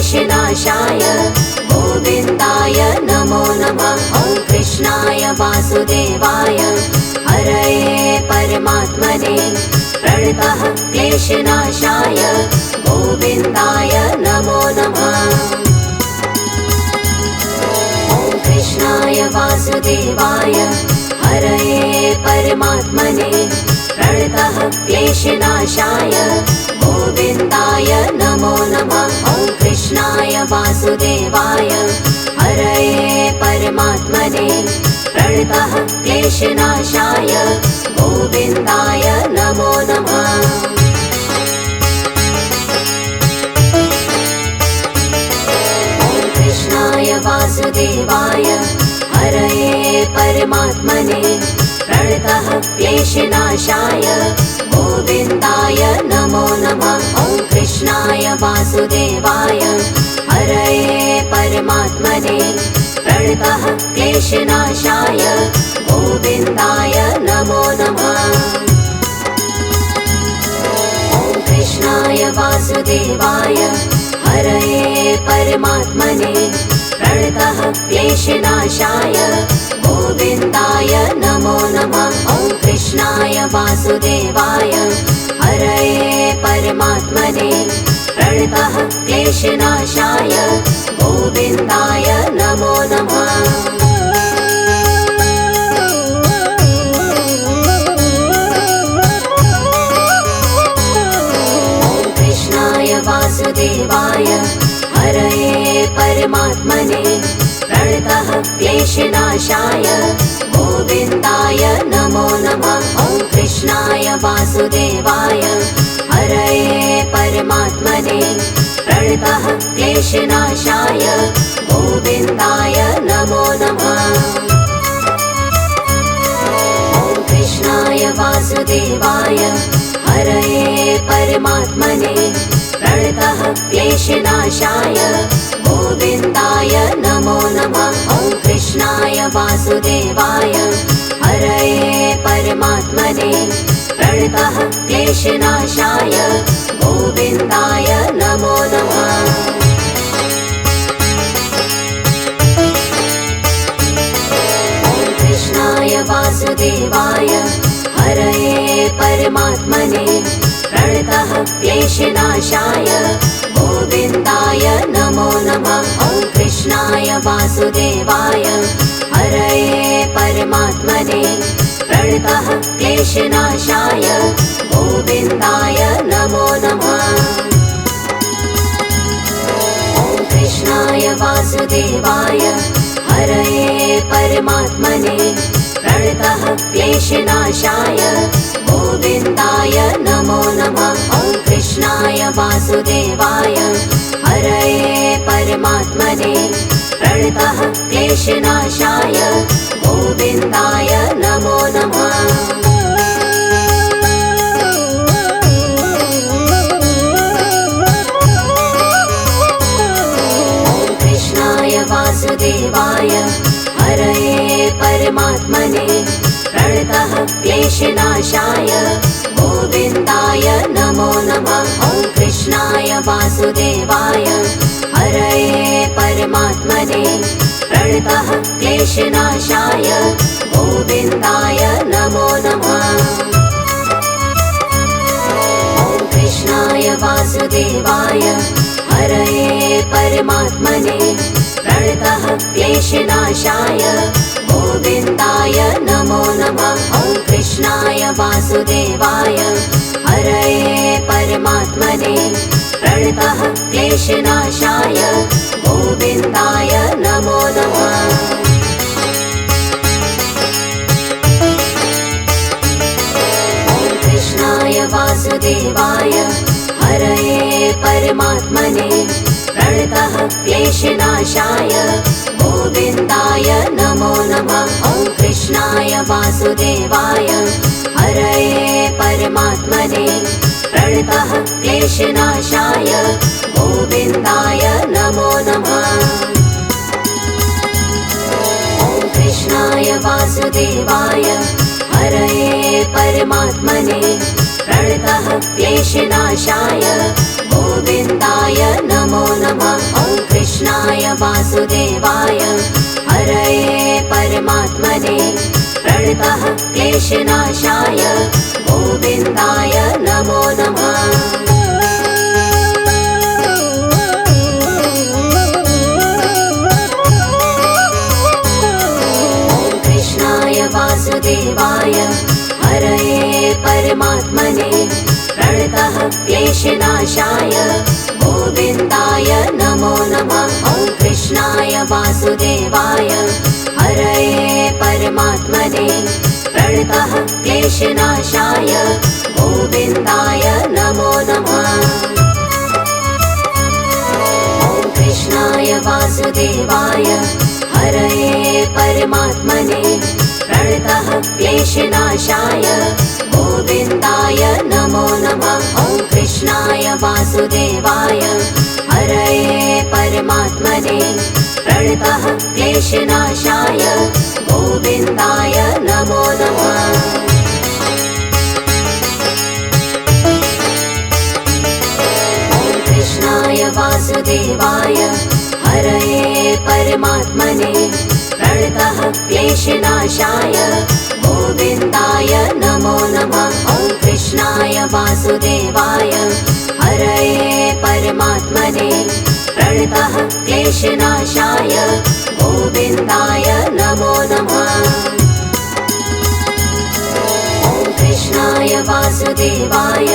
क्लेशनाशाय गोविन्दाय नमो नमः। ॐ कृष्णाय वासुदेवाय हरये परमात्मने प्रणतः क्लेशनाशाय गोविन्दाय नमो नमः। ॐ कृष्णाय वासुदेवाय हरये परमात्मने प्रणतः क्लेशनाशाय गोविन्दाय नमो नमः। ॐ कृष्णाय वासुदेवाय हरये परमात्मने प्रणतः क्लेशनाशाय गोविन्दाय नमो नमः। ॐ कृष्णाय वासुदेवाय हरये परमात्मने प्रणतः क्लेशनाशाय गोविन्दाय नमो नमः। ॐ कृष्णाय वासुदेवाय हरये परमात्मने प्रणतः क्लेशनाशाय गोविन्दाय नमो नमः। ॐ कृष्णाय वासुदेवाय हरये परमात्मने प्रणतः क्लेशनाशाय गोविन्दाय नमो नमः। ॐ कृष्णाय वासुदेवाय हरये परमात्मने प्रणतः क्लेशनाशाय गोविन्दाय नमो नमः। ॐ कृष्णाय वासुदेवाय हरये परमात्मने प्रणतः क्लेशनाशाय गोविन्दाय नमो नमः। ॐ कृष्णाय वासुदेवाय हरये परमात्मने प्रणतः क्लेशनाशाय गोविन्दाय नमो नमः। ॐ कृष्णाय वासुदेवाय हरये परमात्मने प्रणतः क्लेशनाशाय गोविन्दाय नमो नमः। ॐ कृष्णाय वासुदेवाय हरये परमात्मने प्रणतः क्लेशनाशाय गोविन्दाय नमो नमः। ॐ कृष्णाय वासुदेवाय हरये परमात्मने प्रणतः क्लेशनाशाय गोविन्दाय नमो नमः। ॐ कृष्णाय वासुदेवाय हरये परमात्मने प्रणतः क्लेशनाशाय गोविन्दाय नमो नमः। ॐ कृष्णाय वासुदेवाय हरये परमात्मने प्रणतः क्लेशनाशाय गोविन्दाय नमो नमः। ॐ कृष्णाय वासुदेवाय हरये परमात्मने प्रणतः क्लेशनाशाय गोविन्दाय नमो नमः। ॐ कृष्णाय वासुदेवाय हरये परमात्मने प्रणतः क्लेशनाशाय गोविन्दाय नमो नमः। ॐ कृष्णाय वासुदेवाय हरये परमात्मने प्रणतः क्लेशनाशाय गोविन्दाय नमो नमः। ॐ कृष्णाय वासुदेवाय हरये परमात्मने प्रणतः क्लेशनाशाय गोविन्दाय नमो नमः। ॐ कृष्णाय वासुदेवाय हरये परमात्मने प्रणतः क्लेशनाशाय गोविन्दाय नमो नमः। ॐ कृष्णाय वासुदेवाय हरये परमात्मने प्रणतः क्लेशनाशाय गोविन्दाय नमो नमः। ॐ कृष्णाय वासुदेवाय हरये परमात्मने प्रणतः क्लेशनाशाय गोविन्दाय नमो नमः। ॐ कृष्णाय वासुदेवाय हरये परमात्मने प्रणतः क्लेशनाशाय गोविन्दाय नमो नमः। वासुदेवाय हरये परमात्मने प्रणतः क्लेशनाशाय गोविन्दाय नमो नमः। वासुदेवाय हरये परमात्मने प्रणतः क्लेशनाशाय गोविन्दाय नमो नमः। ॐ कृष्णाय वासुदेवाय हरये परमात्मने प्रणतः क्लेशनाशाय गोविन्दाय नमो नमः। ॐ कृष्णाय वासुदेवाय हरये परमात्मने प्रणतः क्लेशनाशाय गोविन्दाय नमो नमः। ॐ कृष्णाय वासुदेवाय हरये परमात्मने प्रणतः क्लेशनाशाय गोविन्दाय नमो नमः। ॐ कृष्णाय वासुदेवाय हरये परमात्मने प्रणतः क्लेशनाशाय गोविन्दाय नमो नमः। ॐ कृष्णाय वासुदेवाय हरये परमात्मने प्रणतः क्लेशनाशाय गोविन्दाय नमो नमः। ॐ कृष्णाय वासुदेवाय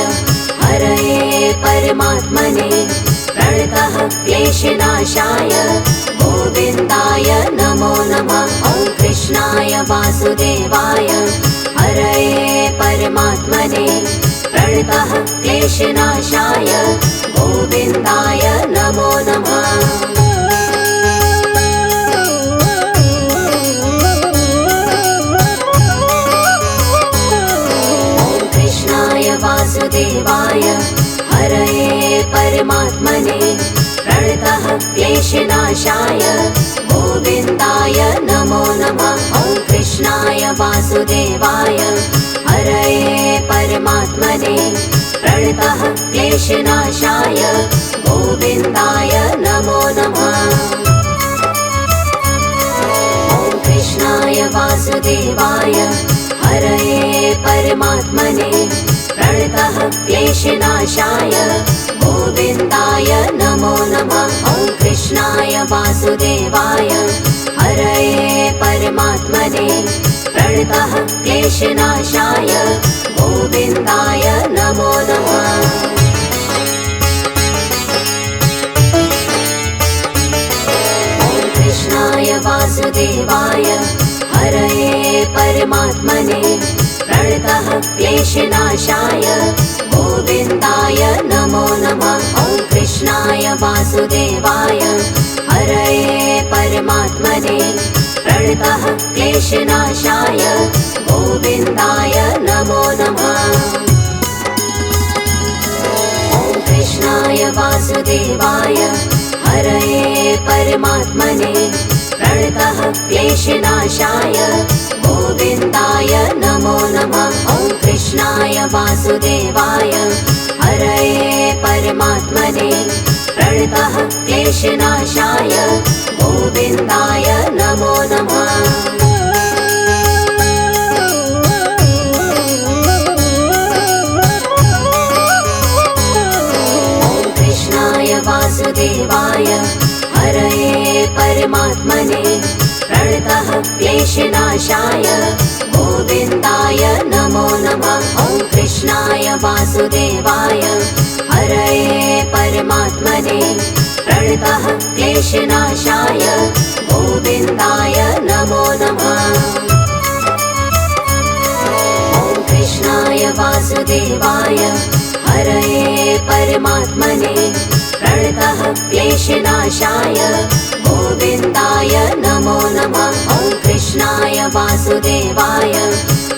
हरये परमात्मने प्रणतः क्लेशनाशाय गोविन्दाय नमो नमः। ॐ कृष्णाय वासुदेवाय हरये परमात्मने प्रणतः क्लेशनाशाय गोविन्दाय नमो नमः। ॐ कृष्णाय वासुदेवाय हरये परमात्मने प्रणतः क्लेशनाशाय गोविन्दाय नमो नमः। ॐ कृष्णाय वासुदेवाय हरये परमात्मने प्रणतः क्लेशनाशाय गोविन्दाय नमो नमः। ॐ कृष्णाय वासुदेवाय हरये परमात्मने प्रणतः क्लेशनाशाय गोविन्दाय नमो नमः। ॐ कृष्णाय वासुदेवाय हरये परमात्मने प्रणतः क्लेशनाशाय गोविन्दाय नमो नमः। ॐ कृष्णाय वासुदेवाय हरये परमात्मने प्रणतः क्लेशनाशाय गोविन्दाय नमो नमः। ॐ कृष्णाय वासुदेवाय हरये परमात्मने प्रणतः क्लेशनाशाय गोविन्दाय नमो नमः। ॐ कृष्णाय वासुदेवाय हरये परमात्मने प्रणतः क्लेशनाशाय गोविन्दाय नमो नमः। ॐ कृष्णाय वासुदेवाय हरये परमात्मने प्रणतः क्लेशनाशाय गोविन्दाय नमो नमः। ॐ कृष्णाय वासुदेवाय हरये परमात्मने प्रणतः क्लेशनाशाय गोविन्दाय नमो नमः। ॐ कृष्णाय वासुदेवाय हरये परमात्मने प्रणतः क्लेशनाशाय गोविन्दाय नमो नमः। ॐ कृष्णाय वासुदेवाय हरये परमात्मने प्रणतः क्लेशनाशाय गोविन्दाय नमो नमः। ॐ कृष्णाय वासुदेवाय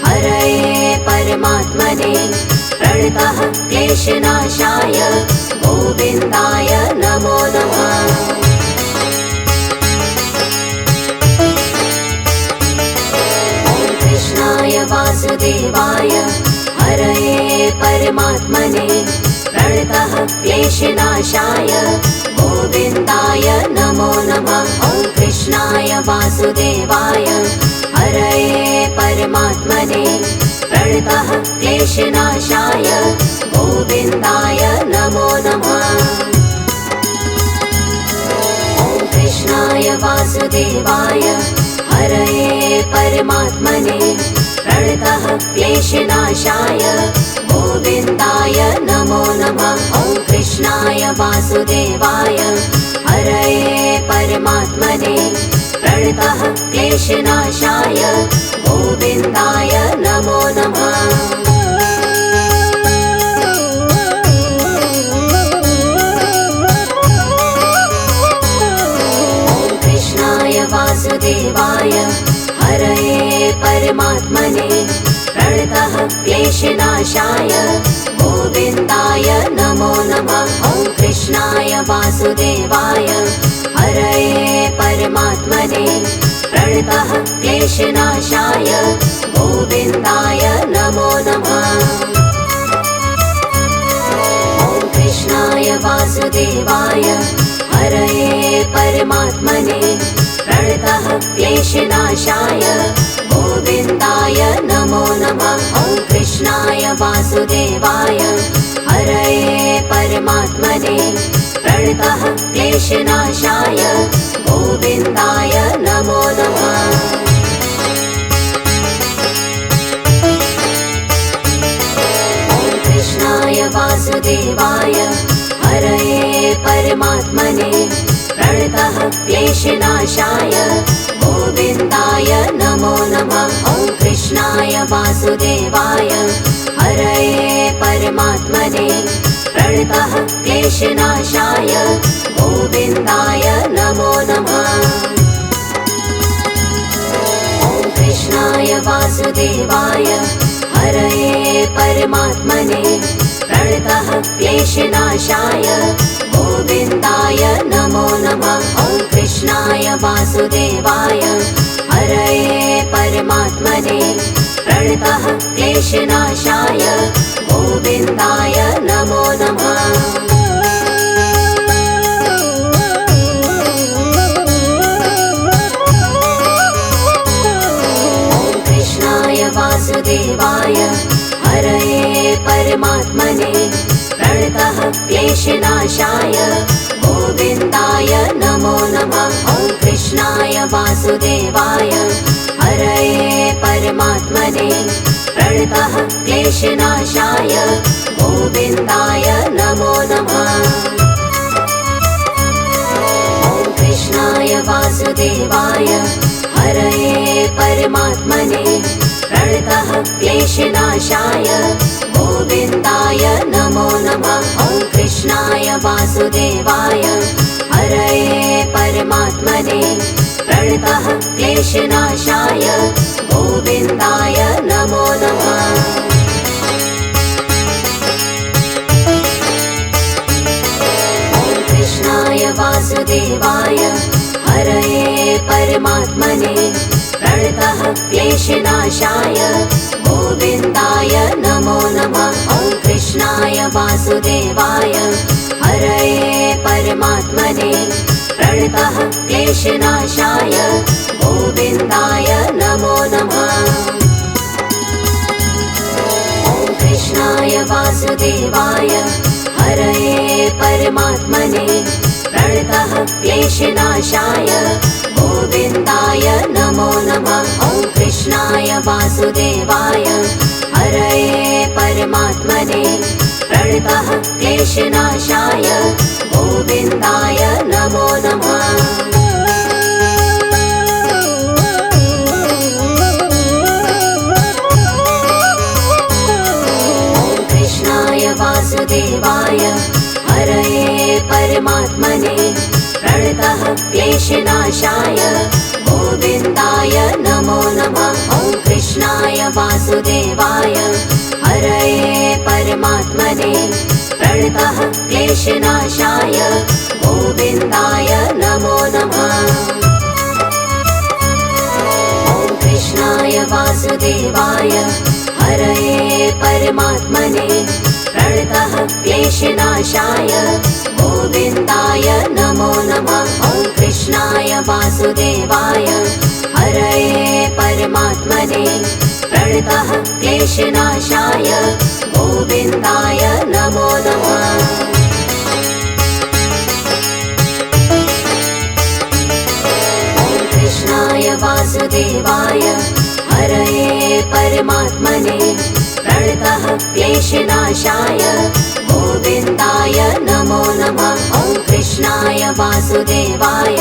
हरये परमात्मने प्रणतः क्लेशनाशाय गोविन्दाय नमो नमः। ॐ कृष्णाय वासुदेवाय हरये परमात्मने प्रणतः क्लेशनाशाय गोविन्दाय नमो नमः। ॐ वासुदेवाय हरये परमात्मने प्रणतः क्लेशनाशाय गोविन्दाय नमो नमः। ॐ कृष्णाय वासुदेवाय हरये परमात्मने प्रणतः क्लेशनाशाय गोविन्दाय नमो नमः। ॐ कृष्णाय वासुदेवाय हरये परमात्मने प्रणतः क्लेशनाशाय गोविन्दाय नमो नमः। ॐ कृष्णाय वासुदेवाय हरये परमात्मने प्रणतः क्लेशनाशाय गोविन्दाय नमो नमः। ॐ कृष्णाय वासुदेवाय हरये परमात्मने प्रणतः क्लेशनाशाय गोविन्दाय नमो नमः। ॐ कृष्णाय वासुदेवाय हरये परमात्मने प्रणतः क्लेशनाशाय गोविन्दाय नमो नमः। ॐ कृष्णाय वासुदेवाय हरये परमात्मने प्रणतः क्लेशनाशाय गोविन्दाय नमो नमः। ॐ कृष्णाय वासुदेवाय हरये परमात्मने प्रणतः क्लेशनाशाय गोविन्दाय नमो नमः। ॐ कृष्णाय वासुदेवाय हरये परमात्मने प्रणतः क्लेशनाशाय गोविन्दाय नमो नमः। ॐ कृष्णाय वासुदेवाय हरये परमात्मने प्रणतः क्लेशनाशाय गोविन्दाय नमो नमः। ॐ कृष्णाय वासुदेवाय हरये परमात्मने प्रणतः क्लेशनाशाय गोविन्दाय नमो नमः। ॐ कृष्णाय वासुदेवाय हरये परमात्मने प्रणतः क्लेशनाशाय गोविन्दाय नमो नमः। ॐ कृष्णाय वासुदेवाय हरये परमात्मने प्रणतः क्लेशनाशाय गोविन्दाय नमो नमः। ॐ कृष्णाय वासुदेवाय हरये परमात्मने प्रणतः क्लेशनाशाय गोविन्दाय नमो नमः। ॐ कृष्णाय वासुदेवाय हरये परमात्मने प्रणतः क्लेशनाशाय गोविन्दाय नमो नमः। ॐ कृष्णाय वासुदेवाय हरये परमात्मने प्रणतः क्लेशनाशाय गोविन्दाय नमो नमः। ॐ कृष्णाय वासुदेवाय हरये परमात्मने प्रणतः क्लेशनाशाय गोविन्दाय नमो नमः। ॐ कृष्णाय वासुदेवाय हरये परमात्मने प्रणतः क्लेशनाशाय गोविन्दाय नमो नमः। ॐ कृष्णाय वासुदेवाय हरये परमात्मने प्रणतः क्लेशनाशाय गोविन्दाय नमो नमः। ॐ कृष्णाय वासुदेवाय हरये परमात्मने प्रणतः क्लेशनाशाय गोविन्दाय नमो नमः। ॐ कृष्णाय वासुदेवाय हरये परमात्मने प्रणतः क्लेशनाशाय गोविन्दाय नमो नमः। ॐ कृष्णाय वासुदेवाय हरये परमात्मने प्रणतः क्लेशनाशाय गोविन्दाय नमो नमः। ॐ कृष्णाय वासुदेवाय हरये परमात्मने प्रणतः क्लेशनाशाय गोविन्दाय नमो नमः। कृष्णाय वासुदेवाय हरये परमात्मने प्रणतः क्लेशनाशाय गोविन्दाय नमो नमः। ॐ कृष्णाय वासुदेवाय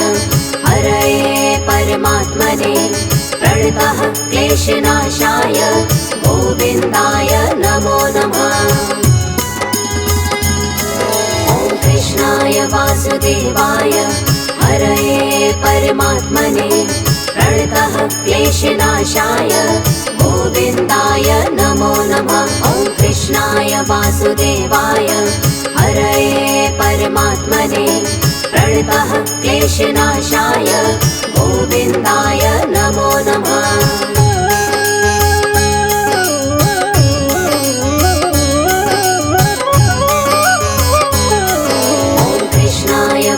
हरये परमात्मने प्रणतः क्लेशनाशाय गोविन्दाय नमो नमः। ॐ कृष्णाय वासुदेवाय हरये परमात्मने प्रणतः क्लेशनाशाय गोविन्दाय नमो नमः। ॐ कृष्णाय वासुदेवाय हरये परमात्मने प्रणतः क्लेशनाशाय गोविन्दाय नमो नमः।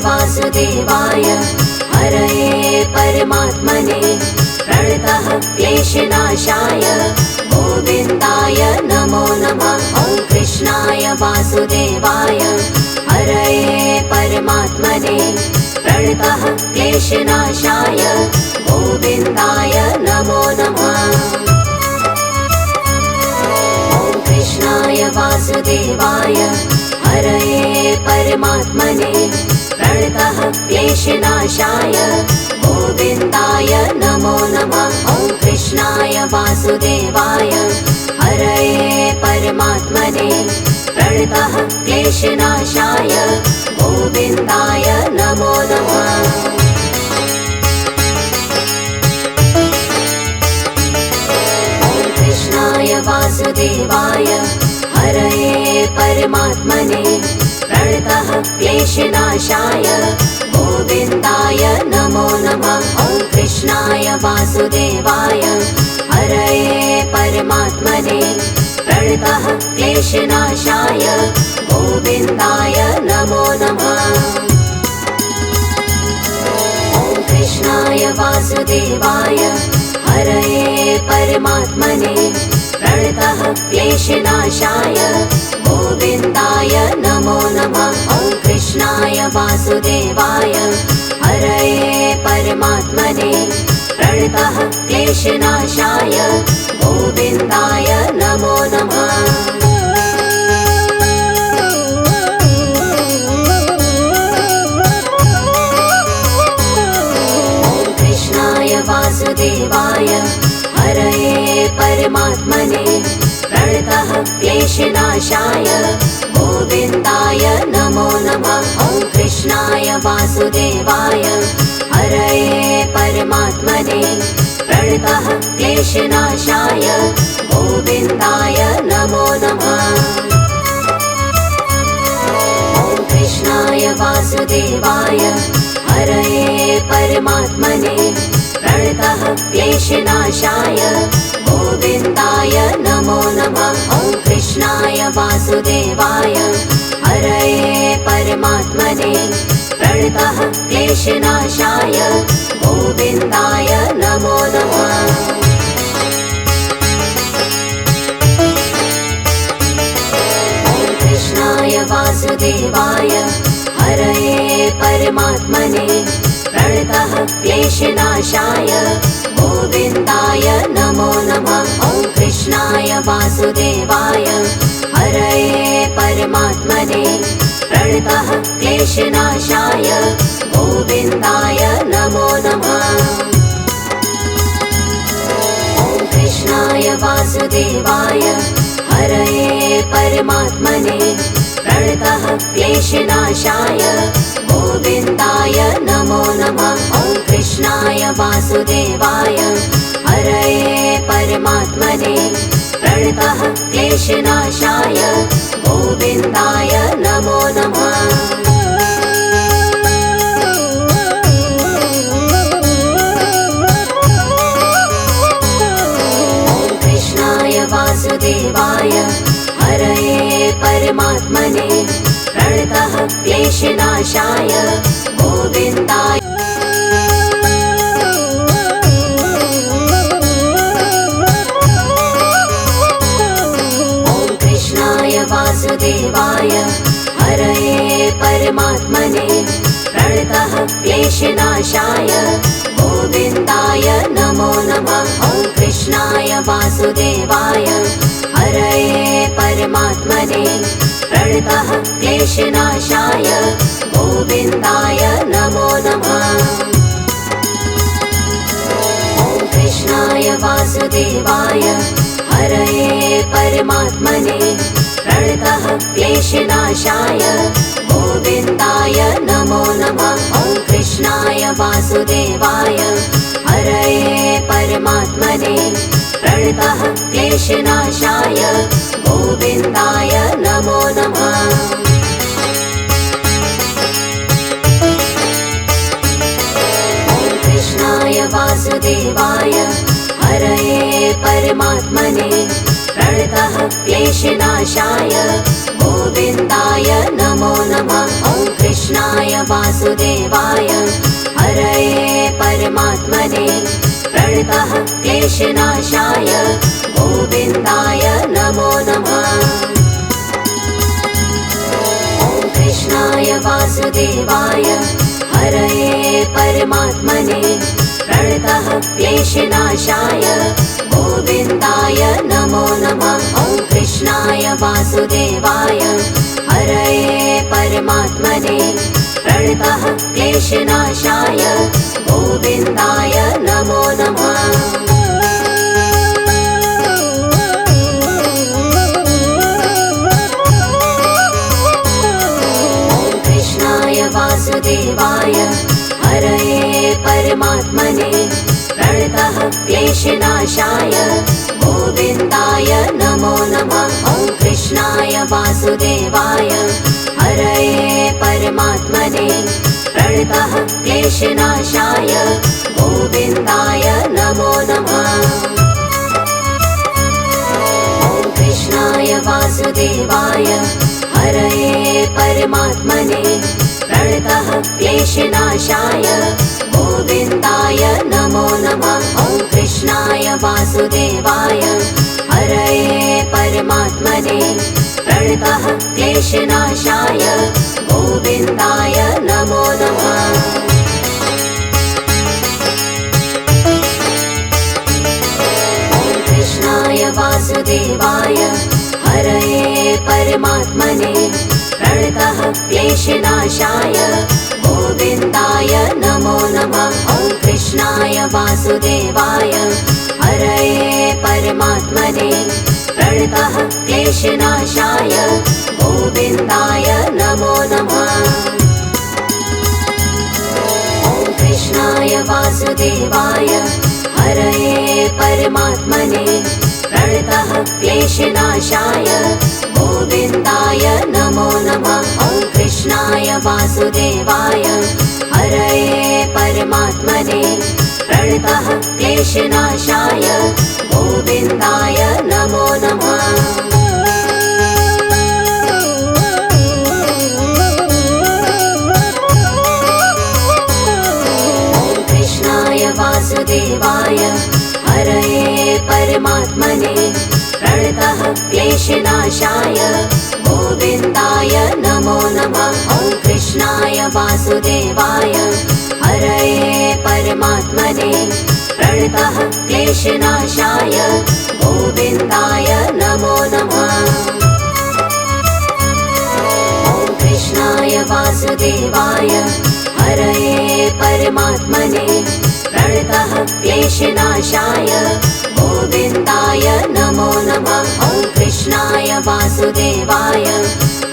वासुदेवाय हरये परमात्मने प्रणतः क्लेशनाशाय गोविन्दाय नमो नमः। ॐ कृष्णाय वासुदेवाय हरये परमात्मने प्रणतः क्लेशनाशाय गोविन्दाय नमो नमः। ॐ कृष्णाय वासुदेवाय हरये परमात्मने प्रणतः क्लेशनाशाय गोविन्दाय नमो नमः। ॐ कृष्णाय वासुदेवाय हरये परमात्मने प्रणतः क्लेशनाशाय गोविन्दाय नमो नमः। ॐ कृष्णाय वासुदेवाय हरये परमात्मने प्रणतः क्लेशनाशाय गोविन्दाय नमो नमः। ॐ कृष्णाय वासुदेवाय हरये परमात्मने प्रणतः क्लेशनाशाय गोविन्दाय नमो नमः। ॐ कृष्णाय वासुदेवाय हरये परमात्मने प्रणतः क्लेशनाशाय गोविन्दाय नमो नमः। ॐ कृष्णाय वासुदेवाय हरये परमात्मने प्रणतः क्लेशनाशाय गोविन्दाय नमो नमः। ॐ कृष्णाय वासुदेवाय हरये परमात्मने प्रणतः क्लेशनाशाय गोविन्दाय नमो नमः। ॐ कृष्णाय वासुदेवाय हरये परमात्मने प्रणतः क्लेशनाशाय गोविन्दाय नमो नमः। ॐ कृष्णाय वासुदेवाय हरये परमात्मने प्रणतः क्लेशनाशाय गोविन्दाय नमो नमः। ॐ कृष्णाय वासुदेवाय हरये परमात्मने प्रणतः क्लेशनाशाय गोविन्दाय नमो नमः। ॐ कृष्णाय वासुदेवाय हरये परमात्मने प्रणतः क्लेशनाशाय गोविन्दाय नमो नमः। ॐ कृष्णाय वासुदेवाय हरये परमात्मने प्रणतः क्लेशनाशाय गोविन्दाय नमो नमः। ॐ कृष्णाय वासुदेवाय हरये परमात्मने प्रणतः क्लेशनाशाय गोविन्दाय नमो नमः। ॐ कृष्णाय वासुदेवाय हरये परमात्मने प्रणतः क्लेशनाशाय गोविन्दाय नमो नमः। ॐ कृष्णाय वासुदेवाय हरये परमात्मने प्रणतः क्लेशनाशाय गोविन्दाय। क्लेशनाशाय गोविन्दाय नमो नमः। ॐ कृष्णाय वासुदेवाय हरये परमात्मने प्रणतः क्लेशनाशाय गोविन्दाय नमो नमः। ॐ कृष्णाय वासुदेवाय हरये परमात्मने प्रणतः क्लेशनाशाय गोविन्दाय नमो नमः। ॐ कृष्णाय वासुदेवाय हरये परमात्मने प्रणतः क्लेशनाशाय गोविन्दाय नमो नमः। ॐ कृष्णाय वासुदेवाय हरये परमात्मने प्रणतः क्लेशनाशाय गोविन्दाय नमो नमः। ॐ कृष्णाय वासुदेवाय हरये परमात्मने प्रणतः क्लेशनाशाय गोविन्दाय नमो नमः। ॐ कृष्णाय वासुदेवाय हरये परमात्मने प्रणतः क्लेशनाशाय गोविन्दाय नमो नमः। ॐ कृष्णाय वासुदेवाय हरये परमात्मने प्रणतः क्लेशनाशाय गोविन्दाय नमो नमः। ॐ कृष्णाय वासुदेवाय हरये परमात्मने प्रणतः क्लेशनाशाय गोविन्दाय नमो नमः। ॐ कृष्णाय वासुदेवाय हरये परमात्मने प्रणतः क्लेशनाशाय गोविन्दाय नमो नमः। ॐ कृष्णाय वासुदेवाय हरये परमात्मने प्रणतः क्लेशनाशाय गोविन्दाय नमो नमः। ॐ कृष्णाय वासुदेवाय हरये परमात्मने प्रणतः क्लेशनाशाय गोविन्दाय नमो नमः। ॐ कृष्णाय वासुदेवाय हरये परमात्मने प्रणतः क्लेशनाशाय गोविन्दाय नमो नमः। ॐ कृष्णाय वासुदेवाय हरये परमात्मने प्रणतः क्लेशनाशाय गोविन्दाय नमो नमः। ॐ कृष्णाय वासुदेवाय हरये परमात्मने प्रणतः क्लेशनाशाय गोविन्दाय नमो नमः। ॐ कृष्णाय वासुदेवाय हरये परमात्मने प्रणतः क्लेशनाशाय गोविन्दाय नमो नमः। ॐ कृष्णाय वासुदेवाय हरये परमात्मने प्रणतः क्लेशनाशाय गोविन्दाय नमो नमः। ॐ कृष्णाय वासुदेवाय हरये परमात्मने प्रणतः क्लेशनाशाय गोविन्दाय नमो नमः। ॐ कृष्णाय वासुदेवाय हरये परमात्मने प्रणतः क्लेशनाशाय गोविन्दाय नमो नमः। ॐ कृष्णाय वासुदेवाय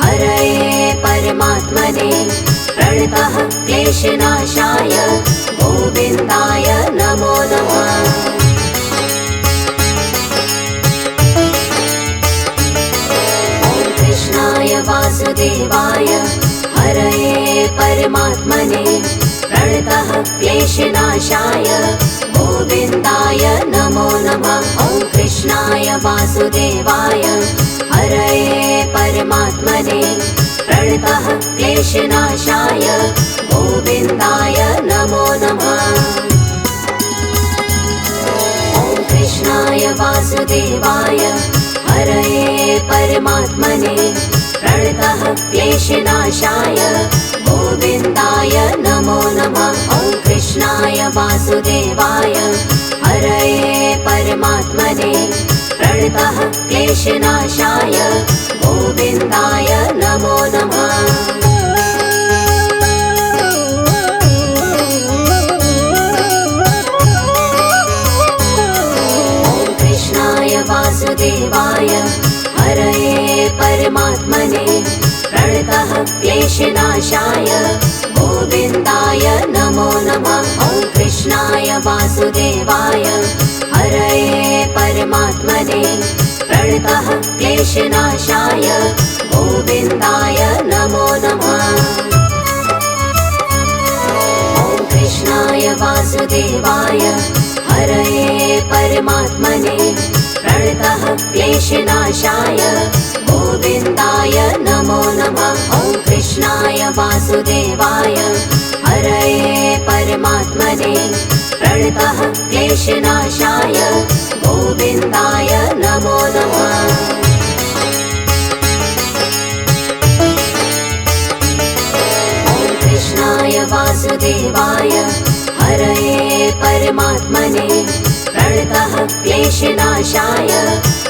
हरये परमात्मने प्रणतः क्लेशनाशाय गोविन्दाय नमो नमः। ॐ कृष्णाय वासुदेवाय हरये परमात्मने प्रणतः क्लेशनाशाय गोविन्दाय नमो नमः। ॐ कृष्णाय वासुदेवाय हरये परमात्मने प्रणतः क्लेशनाशाय गोविन्दाय नमो नमः। ॐ कृष्णाय वासुदेवाय हरये परमात्मने प्रणतः क्लेशनाशाय गोविन्दाय नमो नमः। ॐ कृष्णाय वासुदेवाय हरये परमात्मने प्रणतः क्लेशनाशाय गोविन्दाय नमो नमः। वासुदेवाय हरये परमात्मने प्रणतः क्लेशनाशाय गोविन्दाय नमो नमः। ॐ कृष्णाय वासुदेवाय हरये परमात्मने प्रणतः क्लेशनाशाय गोविन्दाय नमो नमः। ॐ कृष्णाय वासुदेवाय हरये परमात्मने प्रणतः क्लेशनाशाय गोविन्दाय नमो नमः। ॐ कृष्णाय वासुदेवाय हरये परमात्मने प्रणतः क्लेशनाशाय गोविन्दाय नमो नमः। ॐ कृष्णाय वासुदेवाय हरये परमात्मने प्रणतः क्लेशनाशाय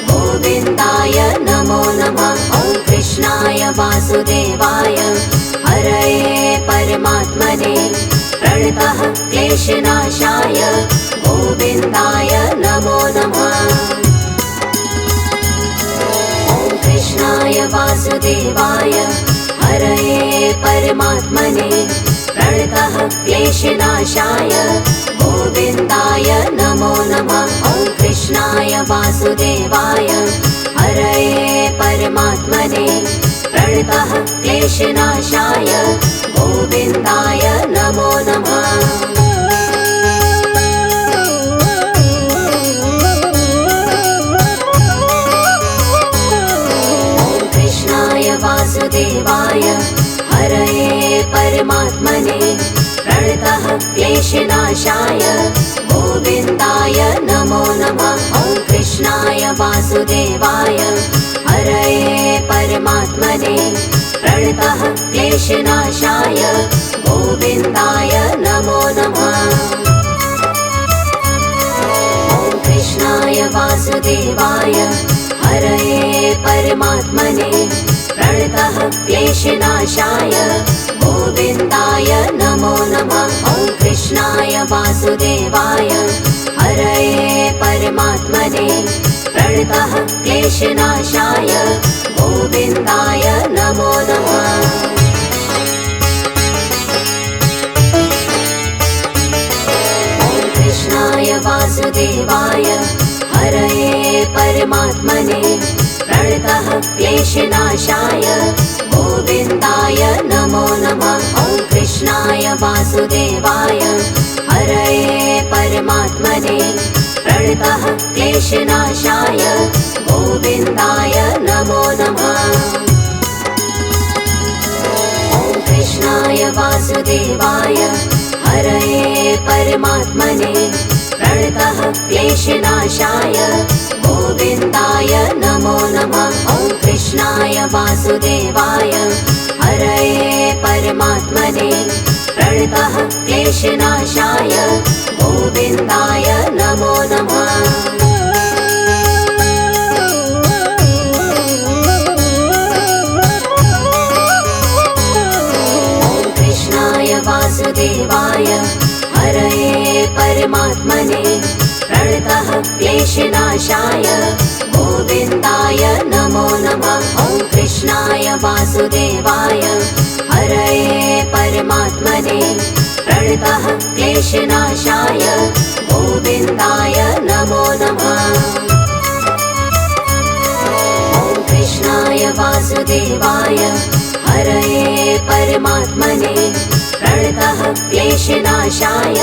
गोविन्दाय नमो नमः। ॐ कृष्णाय वासुदेवाय हरये परमात्मने प्रणतः क्लेशनाशाय गोविन्दाय नमो नमः। ॐ कृष्णाय वासुदेवाय हरये परमात्मने प्रणतः क्लेशनाशाय गोविन्दाय नमो नमः। ॐ कृष्णाय वासुदेवाय हरये परमात्मने प्रणतः क्लेशनाशाय गोविन्दाय नमो नमः। ॐ कृष्णाय वासुदेवाय हरये परमात्मने प्रणतः क्लेशनाशाय गोविन्दाय नमो नमः। ॐ कृष्णाय वासुदेवाय हरये परमात्मने प्रणतः क्लेशनाशाय गोविन्दाय नमो नमः। ॐ कृष्णाय वासुदेवाय हरये परमात्मने प्रणतः क्लेशनाशाय गोविन्दाय नमो नमः। ॐ कृष्णाय वासुदेवाय हरये परमात्मने प्रणतः क्लेशनाशाय गोविन्दाय नमो नमः। ॐ कृष्णाय वासुदेवाय हरये परमात्मने प्रणतः क्लेशनाशाय गोविन्दाय नमो नमः। ॐ कृष्णाय वासुदेवाय हरये परमात्मने प्रणतः क्लेशनाशाय गोविन्दाय नमो नमः। ॐ कृष्णाय वासुदेवाय हरये परमात्मने प्रणतः क्लेशनाशाय गोविन्दाय नमो नमः। ॐ कृष्णाय वासुदेवाय हरये परमात्मने प्रणतः क्लेशनाशाय गोविन्दाय नमो नमः। ॐ कृष्णाय वासुदेवाय हरये परमात्मने प्रणतः क्लेशनाशाय गोविन्दाय नमो नमः। ॐ कृष्णाय वासुदेवाय हरये परमात्मने प्रणतः क्लेशनाशाय गोविन्दाय नमो नमः। ॐ कृष्णाय वासुदेवाय हरये परमात्मने प्रणतः क्लेशनाशाय